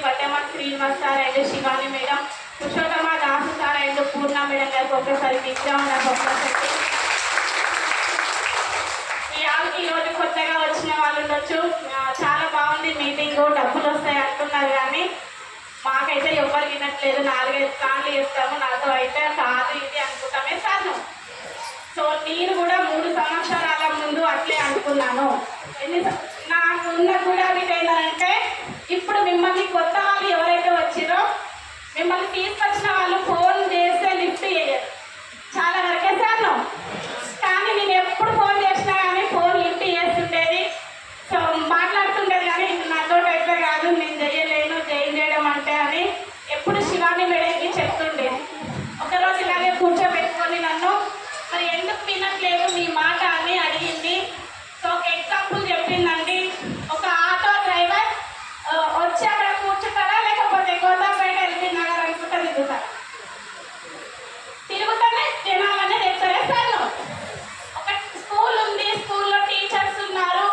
వడ్డమన్ Srinivas sir and Shivani madam, Purushottama Dasu sir and Purna madam గారికి ఒక్కసారి విగ్రహం నాకు ఒక్కసారి. ఈరోజు కొత్తగా వచ్చిన వాళ్ళు ఉండొచ్చు, చాలా బాగుంది మీటింగ్, డబ్బులు వస్తాయి అంటున్నారు కానీ మాకైతే ఎవరు వినట్లేదు. 4-5 ప్లాన్లు చేస్తాము, నాతో అయితే కాదు ఇది అనుకుంటామే సార్. సో నేను కూడా 3 సంవత్సరాల ముందు అట్లే అనుకున్నాను. నాకు ఉన్న కూడా ఏంటంటే ఇప్పుడు మిమ్మల్ని కొత్త వాళ్ళు ఎవరైతే వచ్చిరో మిమ్మల్ని తీసుకొచ్చిన వాళ్ళు ఫోన్ చేస్తే లిఫ్ట్ చేయరు చాలా వరకే సార్. కానీ నేను ఎప్పుడు ఫోన్ చేసినా కానీ ఫోన్ లిఫ్ట్ చేస్తుండేది, సో మాట్లాడుతుండేది. కానీ నాతో అయితే కాదు, నేను చేయలేను, చేయడం అంటే అని ఎప్పుడు శివాని మేడంకి చెప్తుండేది. ఒకరోజు ఇలాగే కూర్చోబెట్టుకొని నన్ను మరి ఎందుకు వినట్లేదు మీ మాట అని అడిగింది. సో ఒక ఎగ్జాంపుల్ చెప్పిందండి. ఒక ఆటో డ్రైవర్ వచ్చి అక్కడ కూర్చుంటారా లేకపోతే గోదాపేట ఎల్బీ నగర్ అనుకుంటా తిరుగుతానే జనాలు అనేది ఎక్కడే సార్. ఒక స్కూల్ ఉంది, స్కూల్లో టీచర్స్ ఉన్నారు,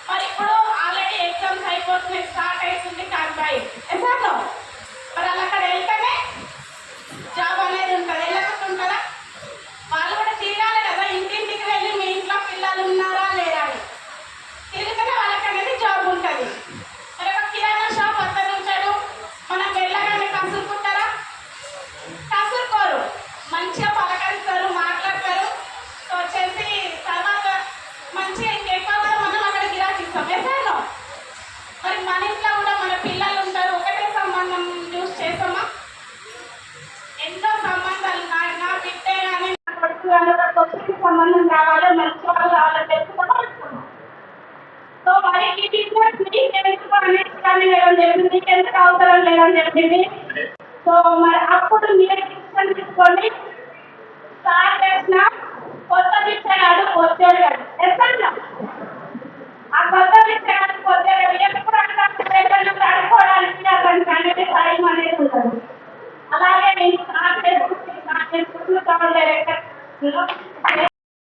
మరి ఇప్పుడు ఆల్రెడీ ఎగ్జామ్స్ అయిపోతున్నాయి, స్టార్ట్ అవుతుంది క్యాంపైన్ సార్. మరి అలా అక్కడ వెళ్తేనే జాబ్ అనేది ఉంటుంది, వెళ్ళకుంటుంటారా? వాళ్ళు కూడా తిరగాలి కదా, ఇంటింటికి వెళ్ళి మీ ఇంట్లో పిల్లలు ఉన్నారా లేదా అని తిరిగితేనే వాళ్ళకి అనేది జాబ్ ఉంటుంది. మరి ఒక కిరాణా షాప్ అతను ఉంటాడు, మనం వెళ్ళగానే కసురుకుంటారా? కసురుకోరు, మంచిగా పలకరిస్తారు, మాట్లాడతారు. సో వచ్చేసి తర్వాత మంచిగా ఇంకెక్కువ మనం అక్కడ గిరాకీ ఇస్తాం సార్. మరి మన ఇంట్లో కూడా మన పిల్లలు ఉంటారు, ఒకటే సంబంధం చూస్ చేస్తామా? ఎన్నో సంబంధాలు, నా బిడ్డే కానీ నా కొడుకు కానీ ఒకరికి సంబంధం కావాలి, మంచి వాళ్ళు కావాలని తెలుసుకున్నాం. సో మరి ఈ బిజినెస్ నీకెందుకు అని చెప్పింది, నీకెందుకు అవసరం లేదని చెప్పింది. సో మరి అప్పుడు మీరు డిసిషన్ తీసుకోండి. స్టార్ట్ చేసిన కొత్త విషయాలు వచ్చేది ఎట్లా ఆ కొత్త విషయాలు వచ్చేది ఎప్పుడు ఆడుకోవడానికి అతనికి అనేది టైం అనేది ఉంటుంది. అలాగే నేను స్టార్ట్ చేసుకుంటున్నాను డైరెక్టర్